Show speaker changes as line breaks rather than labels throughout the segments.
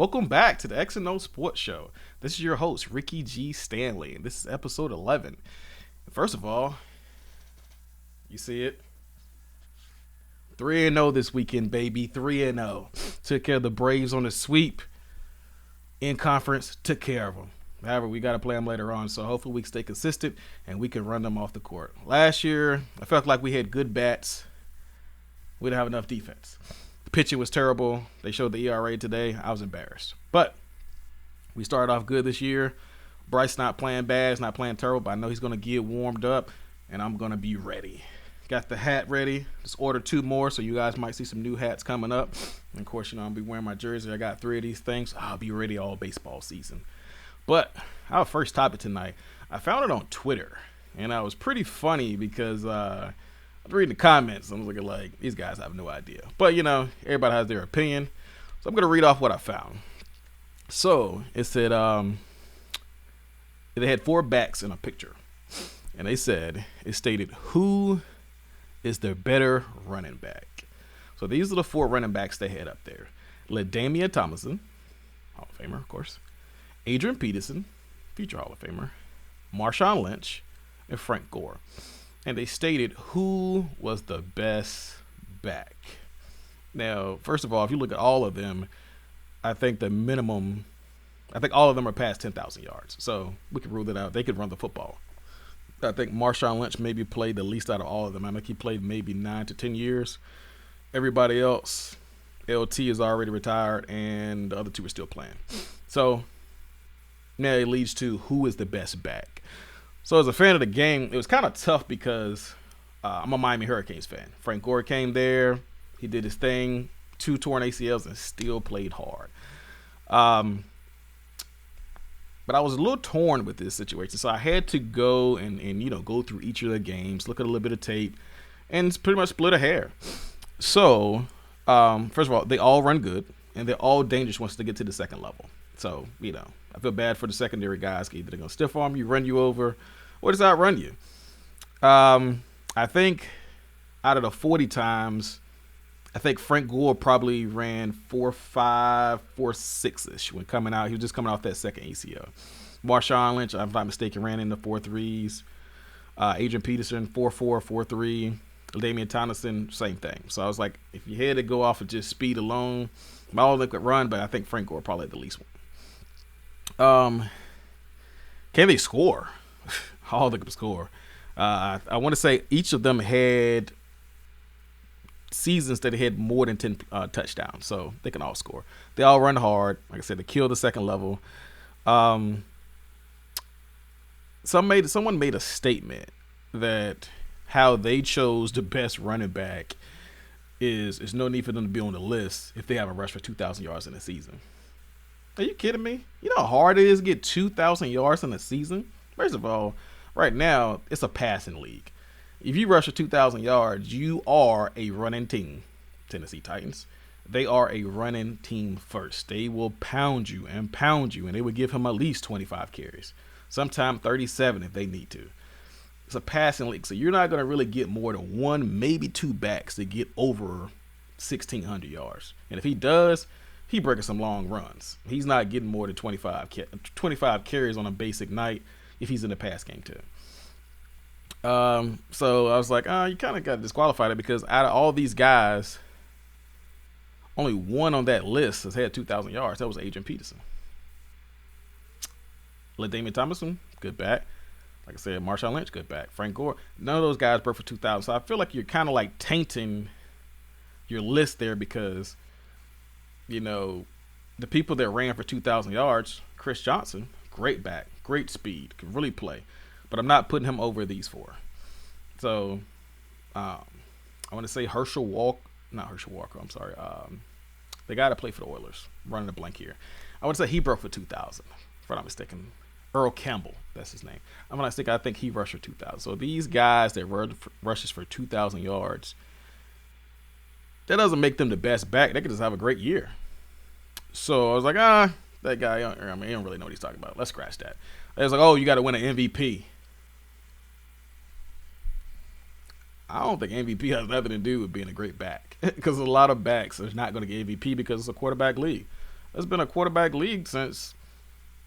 Welcome back to the X and O Sports Show. This is your host, Ricky G. Stanley, and this is episode 11. First of all, you see it? 3-0 this weekend, baby. 3-0. Took care of the Braves on the sweep. In conference, took care of them. However, we got to play them later on, so hopefully we can stay consistent and we can run them off the court. Last year, I felt like we had good bats. We didn't have enough defense. The pitching was terrible. They showed the ERA today. I was embarrassed. But we started off good this year. Bryce not playing bad. He's not playing terrible, but I know he's going to get warmed up, and I'm going to be ready. Got the hat ready. Just ordered 2 more, so you guys might see some new hats coming up. And of course, I'll be wearing my jersey. I got 3 of these things. I'll be ready all baseball season. But our first topic tonight, I found it on Twitter, and it was pretty funny because I was reading the comments. I was looking like, these guys have no idea. But, everybody has their opinion. So I'm going to read off what I found. So it said they had 4 backs in a picture. And it stated, who is the better running back? So these are the 4 running backs they had up there. LaDainian Tomlinson, Hall of Famer, of course. Adrian Peterson, future Hall of Famer. Marshawn Lynch, and Frank Gore. And they stated who was the best back. Now, first of all, if you look at all of them, I think all of them are past 10,000 yards. So we can rule that out. They could run the football. I think Marshawn Lynch maybe played the least out of all of them. I think he played maybe 9 to 10 years. Everybody else, LT is already retired, and the other 2 are still playing. So now it leads to who is the best back. So as a fan of the game, it was kind of tough because I'm a Miami Hurricanes fan. Frank Gore came there. He did his thing, 2 torn ACLs, and still played hard. But I was a little torn with this situation. So I had to go and go through each of the games, look at a little bit of tape, and pretty much split a hair. So, first of all, they all run good, and they're all dangerous once they get to the second level. So, I feel bad for the secondary guys. Either they're going to stiff arm you, run you over, or just outrun you. I think out of the 40 times, I think Frank Gore probably ran 4.5, 4.6-ish when coming out. He was just coming off that second ACL. Marshawn Lynch, if I'm not mistaken, ran in the 4.3s. Adrian Peterson, 4.4, 4.3. LaDainian Tomlinson, same thing. So I was like, if you had to go off of just speed alone, all of them could run, but I think Frank Gore probably had the least one. Can they score? All of them could score. I want to say each of them had seasons that had more than 10 touchdowns, so they can all score. They all run hard. Like I said, they kill the second level. Someone made a statement that how they chose the best running back is no need for them to be on the list if they haven't rushed for 2,000 yards in a season. Are you kidding me? You know how hard it is to get 2,000 yards in a season? First of all, right now, it's a passing league. If you rush for 2,000 yards, you are a running team. Tennessee Titans. They are a running team first. They will pound you, and they will give him at least 25 carries. Sometimes 37 if they need to. It's a passing league, so you're not going to really get more than 1, maybe 2 backs to get over 1,600 yards. And if he does, he breaking some long runs. He's not getting more than 25 carries on a basic night if he's in the pass game too. So I was like, you kind of got disqualified because out of all these guys, only one on that list has had 2,000 yards. That was Adrian Peterson. LaDainian Tomlinson, good back. Like I said, Marshawn Lynch, good back. Frank Gore, none of those guys broke for 2,000. So I feel like you're kind of like tainting your list there because, the people that ran for 2,000 yards, Chris Johnson, great back, great speed, can really play. But I'm not putting him over these 4. So I want to say not Herschel Walker, I'm sorry. The guy that played for the Oilers, running a blank here. I want to say he broke for 2,000, if I'm not mistaken. Earl Campbell, that's his name. I'm not mistaken, I think he rushed for 2,000. So these guys that rushes for 2,000 yards, that doesn't make them the best back. They could just have a great year. So I was like, that guy, he don't really know what he's talking about. Let's scratch that. They was like, you got to win an MVP. I don't think MVP has nothing to do with being a great back because a lot of backs are not going to get MVP because it's a quarterback league. It's been a quarterback league since,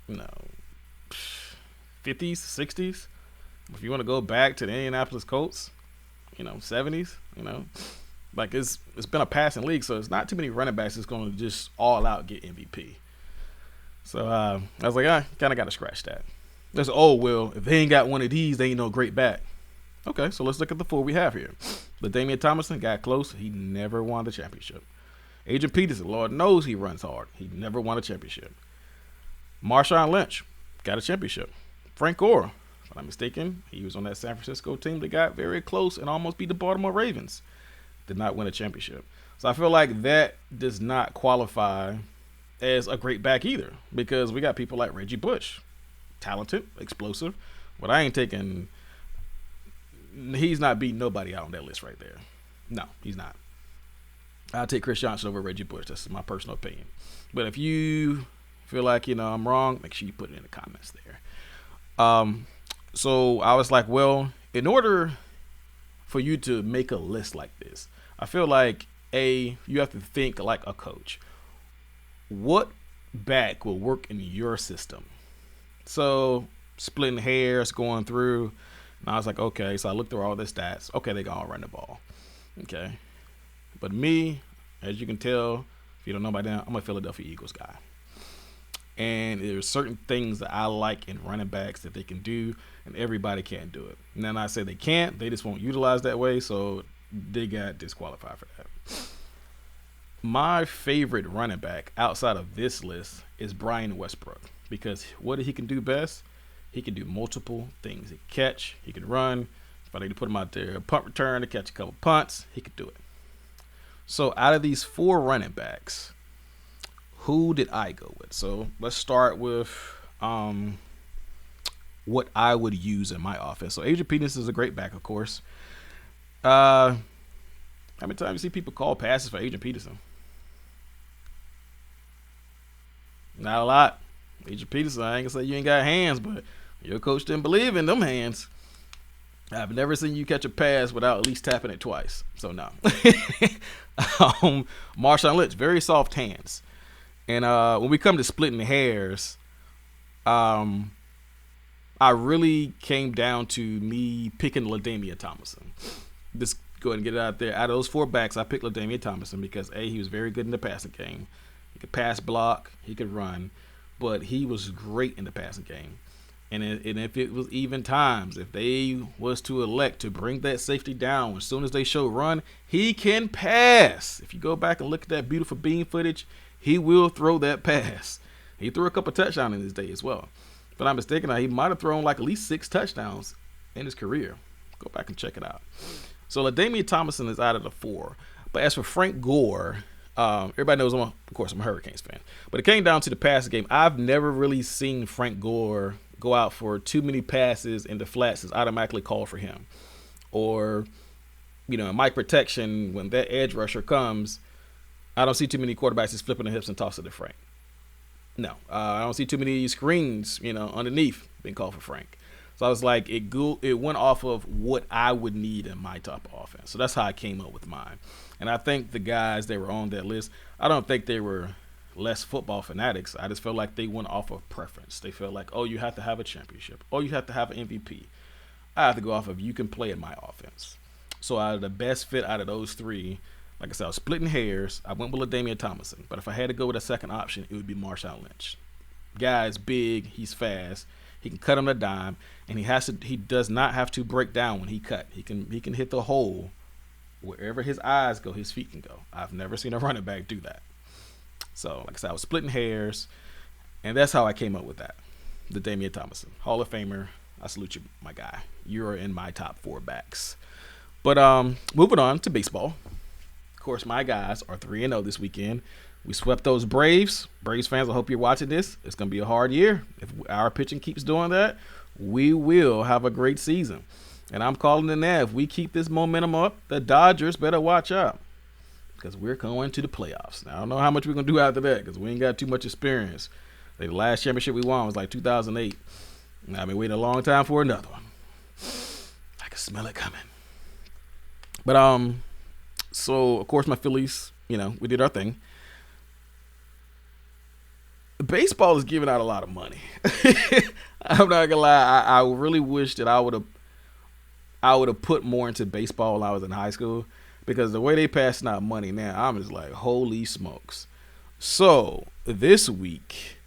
you know, 50s, 60s. If you want to go back to the Indianapolis Colts, 70s, like it's been a passing league, so it's not too many running backs that's going to just all out get MVP. So I was like, I kind of got to scratch that. There's well, if they ain't got one of these, they ain't no great back. Okay, so let's look at the four we have here. LaDainian Tomlinson got close. He never won the championship. Adrian Peterson, Lord knows he runs hard. He never won a championship. Marshawn Lynch got a championship. Frank Gore, if I'm not mistaken, he was on that San Francisco team that got very close and almost beat the Baltimore Ravens. Did not win a championship. So I feel like that does not qualify as a great back either, because we got people like Reggie Bush, talented, explosive, but I ain't taking. He's not beating nobody out on that list right there. No, he's not. I'll take Chris Johnson over Reggie Bush. That's my personal opinion. But if you feel like I'm wrong, make sure you put it in the comments there. So I was like, well, in order for you to make a list like this, I feel like you have to think like a coach. What back will work in your system? So splitting hairs, going through, and I was like, okay. So I looked through all the stats. Okay, they can all run the ball. Okay, but me, as you can tell, if you don't know by now, I'm a Philadelphia Eagles guy. And there's certain things that I like in running backs that they can do, and everybody can't do it. And then I say they can't, they just won't utilize that way, so they got disqualified for that. My favorite running back outside of this list is Brian Westbrook, because what he can do best, he can do multiple things. He can catch, he can run. If I need to put him out there, punt return to catch a couple punts, he could do it. So out of these four running backs, who did I go with? So let's start with what I would use in my offense. So Adrian Peterson is a great back, of course. How many times you see people call passes for Adrian Peterson? Not a lot. Adrian Peterson, I ain't gonna say you ain't got hands, but your coach didn't believe in them hands. I've never seen you catch a pass without at least tapping it twice. So no. Marshawn Lynch, very soft hands. And when we come to splitting hairs, I really came down to me picking LaDainian Tomlinson. Just go ahead and get it out there. Out of those four backs, I picked LaDainian Tomlinson because he was very good in the passing game. He could pass block, he could run, but he was great in the passing game. And if it was even times, if they was to elect to bring that safety down as soon as they show run, he can pass. If you go back and look at that beautiful beam footage, he will throw that pass. He threw a couple touchdowns in his day as well. If I'm mistaken, he might have thrown like at least 6 touchdowns in his career. Go back and check it out. So LaDainian Tomlinson is out of the 4. But as for Frank Gore, everybody knows, of course, I'm a Hurricanes fan. But it came down to the passing game. I've never really seen Frank Gore go out for too many passes and the flats is automatically called for him. Or, in Mike protection, when that edge rusher comes, I don't see too many quarterbacks just flipping the hips and tossing to Frank. No, I don't see too many screens, underneath being called for Frank. So I was like, it went off of what I would need in my type of offense. So that's how I came up with mine. And I think the guys that were on that list, I don't think they were less football fanatics. I just felt like they went off of preference. They felt like, you have to have a championship. You have to have an MVP. I have to go off of you can play in my offense. So out of the best fit out of those 3, like I said, I was splitting hairs. I went with LaDainian Tomlinson. But if I had to go with a second option, it would be Marshawn Lynch. Guy's big. He's fast. He can cut on a dime. And he does not have to break down when he cut. He can hit the hole. Wherever his eyes go, his feet can go. I've never seen a running back do that. So, like I said, I was splitting hairs. And that's how I came up with that. LaDainian Tomlinson. Hall of Famer. I salute you, my guy. You're in my top 4 backs. But moving on to baseball. Of course, my guys are 3-0 this weekend. We swept those Braves. Braves fans, I hope you're watching this. It's going to be a hard year. If our pitching keeps doing that, we will have a great season. And I'm calling it now. If we keep this momentum up, the Dodgers better watch out because we're going to the playoffs. Now, I don't know how much we're going to do after that because we ain't got too much experience. The last championship we won was like 2008. And I've been waiting a long time for another one. I can smell it coming. But, so, of course, my Phillies, we did our thing. baseball is giving out a lot of money. I'm not gonna lie. I really wish that I would have put more into baseball when I was in high school, because the way they passing out money now, I'm just like, holy smokes. So this week,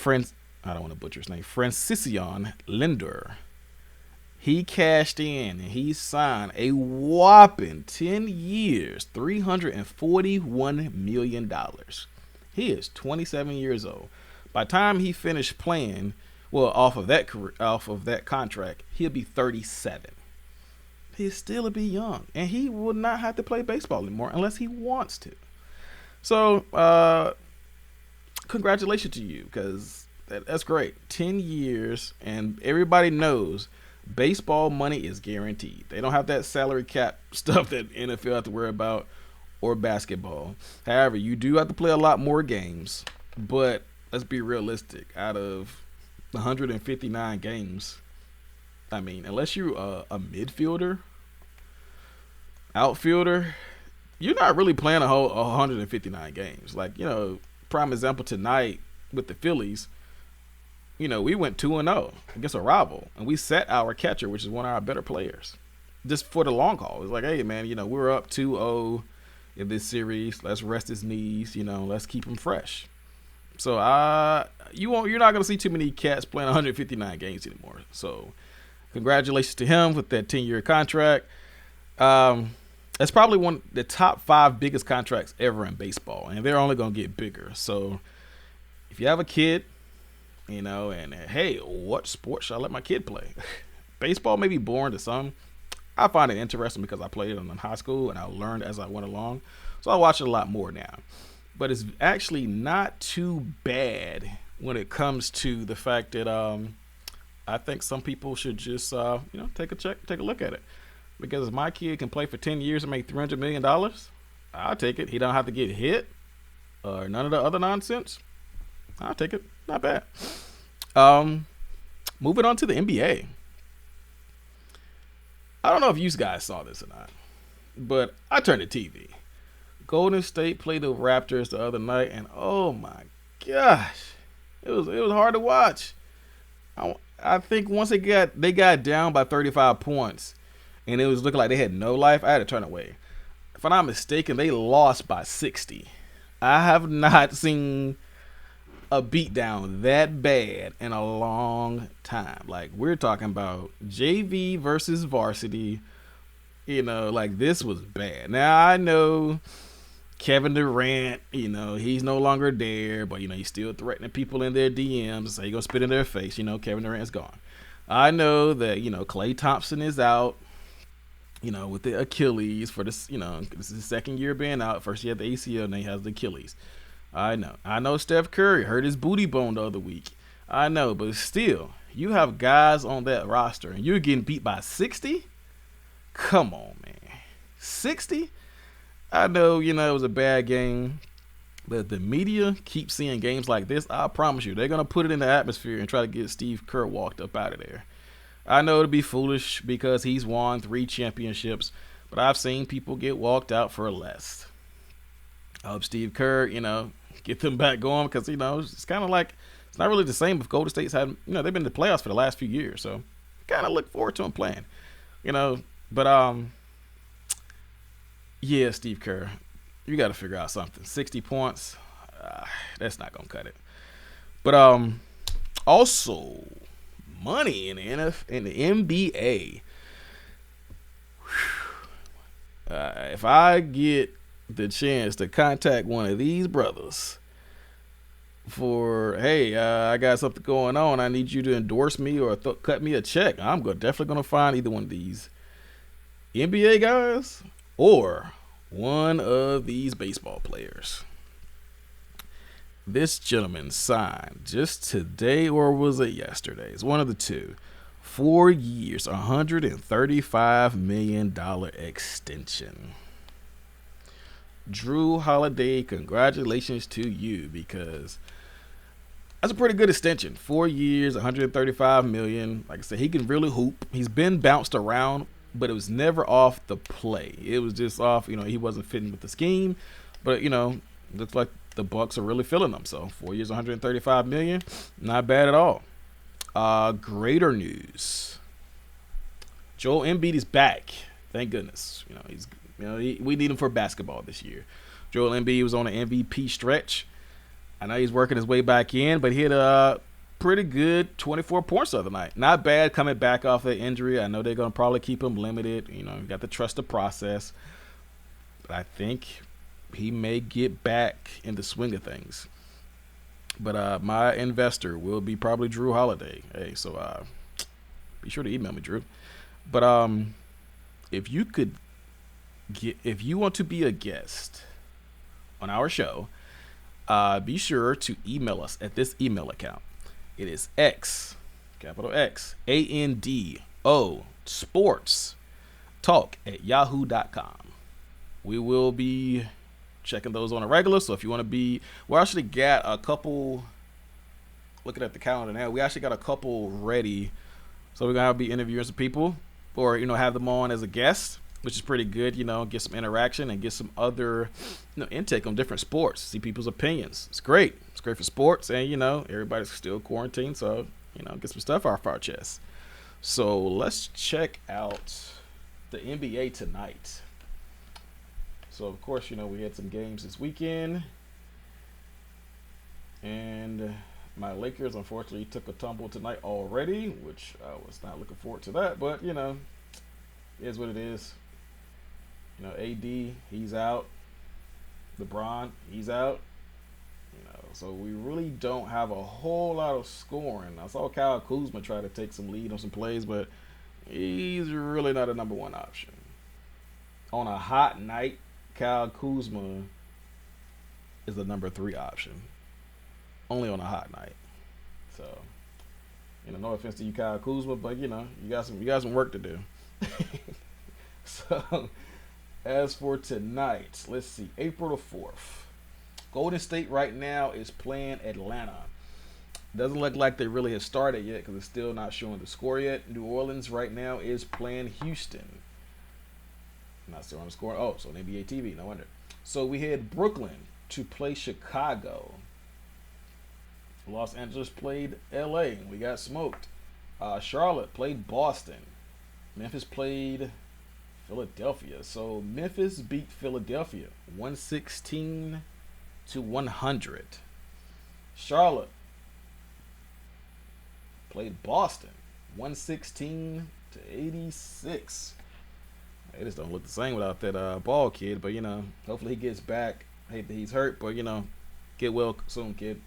I don't want to butcher his name, Francisian Linder, he cashed in and he signed a whopping 10 years, $341 million. He is 27 years old. By the time he finished playing, well, off of that contract, he'll be 37. He'll still be young, and he will not have to play baseball anymore unless he wants to. So, congratulations to you, because that's great. 10 years, and everybody knows baseball money is guaranteed. They don't have that salary cap stuff that NFL have to worry about, or basketball. However, you do have to play a lot more games, but let's be realistic. Out of 159 games, I mean, unless you're a midfielder, outfielder, you're not really playing a whole 159 games. Like, prime example tonight with the Phillies, we went 2-0 against a rival, and we set our catcher, which is one of our better players, just for the long haul. It's like, hey, man, we're up 2-0 in this series. Let's rest his knees. Let's keep him fresh. So you're not going to see too many cats playing 159 games anymore. So congratulations to him with that 10-year contract. That's probably one of the top 5 biggest contracts ever in baseball, and they're only going to get bigger. So if you have a kid, and hey, what sport should I let my kid play? Baseball may be boring to some. I find it interesting because I played it in high school and I learned as I went along. So I watch it a lot more now. But it's actually not too bad when it comes to the fact that I think some people should just take a look at it. Because if my kid can play for 10 years and make $300 million, I'll take it. He don't have to get hit or none of the other nonsense. I'll take it. Not bad. Moving on to the NBA. I don't know if you guys saw this or not, but I turned the TV. Golden State played the Raptors the other night, and oh my gosh, it was hard to watch. I think once they got down by 35 points, and it was looking like they had no life, I had to turn away. If I'm not mistaken, they lost by 60. I have not seen a beatdown that bad in a long time. Like, we're talking about JV versus varsity. Like, this was bad. Now, I know Kevin Durant, he's no longer there, but, he's still threatening people in their DMs. So he's going to spit in their face. Kevin Durant's gone. I know that, Klay Thompson is out, with the Achilles for this, this is his second year being out. First he had the ACL, and then he has the Achilles. I know Steph Curry hurt his booty bone the other week. I know, but still, you have guys on that roster, and you're getting beat by 60? Come on, man. 60? I know, it was a bad game, but the media keeps seeing games like this. I promise you, they're going to put it in the atmosphere and try to get Steve Kerr walked up out of there. I know it'll be foolish because he's won 3 championships, but I've seen people get walked out for less. I hope Steve Kerr, get them back going, because, it's kind of like, it's not really the same if Golden State's had, they've been in the playoffs for the last few years. So kind of look forward to them playing, but, yeah, Steve Kerr, you got to figure out something. 60 points, that's not going to cut it. But, also money in the NBA. If I get the chance to contact one of these brothers for, hey, I got something going on, I need you to endorse me or cut me a check, I'm definitely going to find either one of these NBA guys or one of these baseball players. This gentleman signed just today, or was it yesterday? It's one of the two. 4 years, $135 million extension. Drew Holiday, congratulations to you, because that's a pretty good extension. 4 years, $135 million. Like I said, he can really hoop. He's been bounced around, but it was never off the play. It was just off, he wasn't fitting with the scheme. But, looks like the Bucks are really feeling them. So 4 years, 135 million, not bad at all. Greater news: Joel Embiid is back. Thank goodness. We need him for basketball this year. Joel Embiid was on an MVP stretch. I know he's working his way back in, but he had a pretty good 24 points the other night. Not bad coming back off the injury. I know they're going to probably keep him limited. You got to trust the process. But I think he may get back in the swing of things. But my investor will be probably Drew Holiday. Hey, so be sure to email me, Drew. But if you want to be a guest on our show, be sure to email us at this email account. It is capital X, ANDO, sports talk at yahoo.com. We will be checking those on a regular. So if you want to be, we actually got a couple, looking at the calendar now, we actually got a couple ready. So we're going to be interviewing some people or, have them on as a guest, which is pretty good, get some interaction and get some other, intake on different sports, see people's opinions. It's great. It's great for sports and, everybody's still quarantined. So, get some stuff off our chest. So let's check out the NBA tonight. So, of course, we had some games this weekend. And my Lakers, unfortunately, took a tumble tonight already, which I was not looking forward to that. But, it is what it is. AD, he's out. LeBron, he's out. So we really don't have a whole lot of scoring. I saw Kyle Kuzma try to take some lead on some plays, but he's really not a number one option. On a hot night, Kyle Kuzma is the number 3 option. Only on a hot night. So, no offense to you, Kyle Kuzma, but you got some work to do. So, as for tonight, let's see, April the 4th. Golden State right now is playing Atlanta. Doesn't look like they really have started yet because it's still not showing the score yet. New Orleans right now is playing Houston. Not still on the score. Oh, so on NBA TV, no wonder. So we had Brooklyn to play Chicago. Los Angeles played LA and we got smoked. Charlotte played Boston. Memphis played Philadelphia. So Memphis beat Philadelphia 116 to 100. Charlotte played Boston 116 to 86. They just don't look the same without that ball kid, but hopefully he gets back. Hate that he's hurt, but get well soon, kid.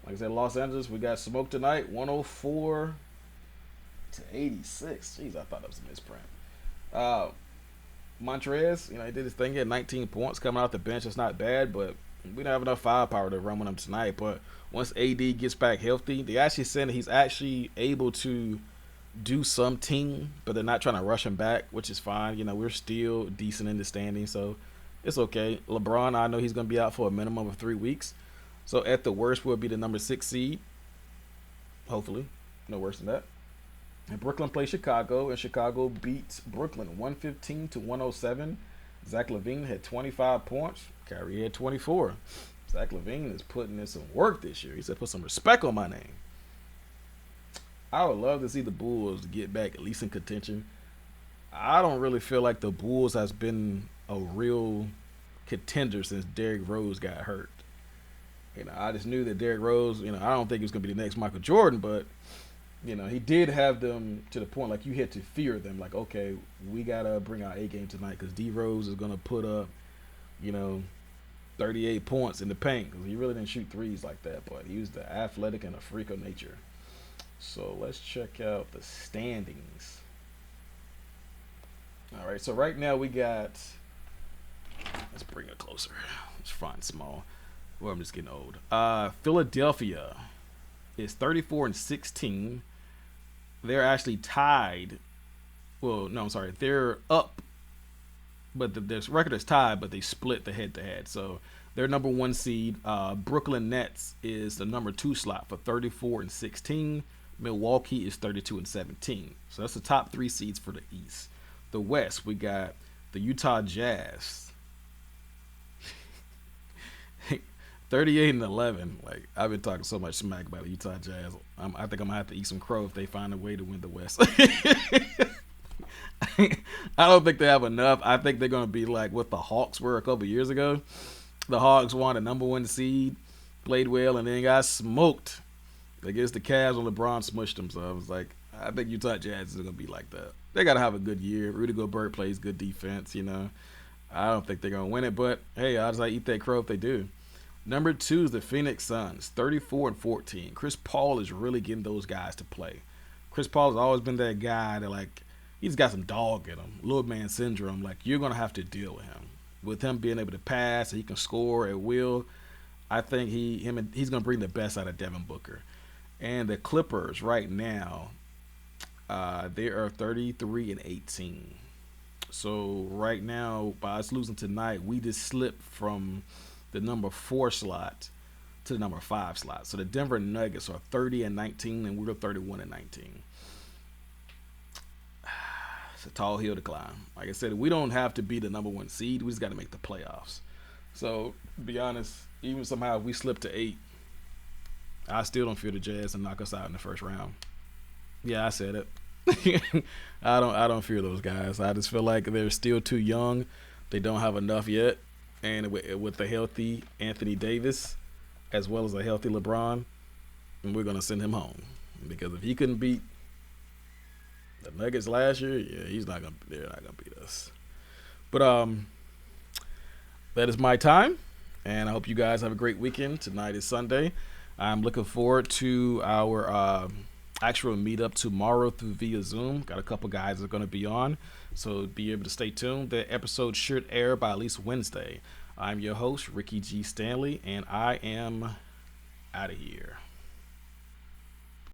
Like I said, Los Angeles, we got smoked tonight, 104 to 86. Jeez, I thought that was a misprint. Montrez, he did his thing. He had 19 points coming off the bench. It's not bad, but we don't have enough firepower to run with him tonight. But once AD gets back healthy, they actually said he's actually able to do something, but they're not trying to rush him back, which is fine. We're still decent in the standing, so it's okay. LeBron, I know he's going to be out for a minimum of 3 weeks. So at the worst, we'll be the number 6 seed. Hopefully. No worse than that. And Brooklyn plays Chicago, and Chicago beats Brooklyn 115 to 107. Zach LaVine had 25 points. Kyrie had 24. Zach LaVine is putting in some work this year. He said, put some respect on my name. I would love to see the Bulls get back at least in contention. I don't really feel like the Bulls has been a real contender since Derrick Rose got hurt. I just knew that Derrick Rose, I don't think he was going to be the next Michael Jordan, but, he did have them to the point, like, you had to fear them. Like, okay, we got to bring our A game tonight because D Rose is going to put up, 38 points in the paint because he really didn't shoot threes like that, but he was the athletic and a freak of nature. So let's check out the standings. All right, so right now we got, let's bring it closer. Let's find small. Well, I'm just getting old. Philadelphia is 34-16. They're actually tied. Well, no, I'm sorry. They're up, but their record is tied, but they split the head-to-head. So they're number 1 seed. Brooklyn Nets is the number 2 slot for 34-16. Milwaukee is 32-17. So that's the top 3 seeds for the East. The West, we got the Utah Jazz 38-11. Like, I've been talking so much smack about the Utah Jazz. I think I'm gonna have to eat some crow if they find a way to win the West. I don't think they have enough. I think they're gonna be like what the Hawks were a couple years ago. The Hawks won the number one seed, played well, and then got smoked against the Cavs when LeBron smushed them. So I was like, I think Utah Jazz is gonna be like that. They gotta have a good year. Rudy Gobert plays good defense. I don't think they're gonna win it, but hey, I'll just eat that crow if they do. Number 2 is the Phoenix Suns, 34-14. Chris Paul is really getting those guys to play. Chris Paul has always been that guy that, like, he's got some dog in him, little man syndrome. Like, you're gonna have to deal with him. With him being able to pass, he can score at will. I think he's gonna bring the best out of Devin Booker. And the Clippers right now, they are 33-18. So right now, by us losing tonight, we just slipped from the number 4 slot to the number 5 slot. So the Denver Nuggets are 30-19, and we're 31-19. It's a tall hill to climb. Like I said, we don't have to be the number 1 seed. We just got to make the playoffs. So, to be honest, even somehow if we slip to 8, I still don't fear the Jazz to knock us out in the first round. Yeah, I said it. I don't fear those guys. I just feel like they're still too young. They don't have enough yet. And with the healthy Anthony Davis, as well as a healthy LeBron, we're gonna send him home. Because if he couldn't beat the Nuggets last year, yeah, they're not gonna beat us. But that is my time, and I hope you guys have a great weekend. Tonight is Sunday. I'm looking forward to our actual meetup tomorrow through via Zoom. Got a couple guys that are going to be on, so be able to stay tuned. The episode should air by at least Wednesday. I'm your host, Ricky G. Stanley, and I am out of here.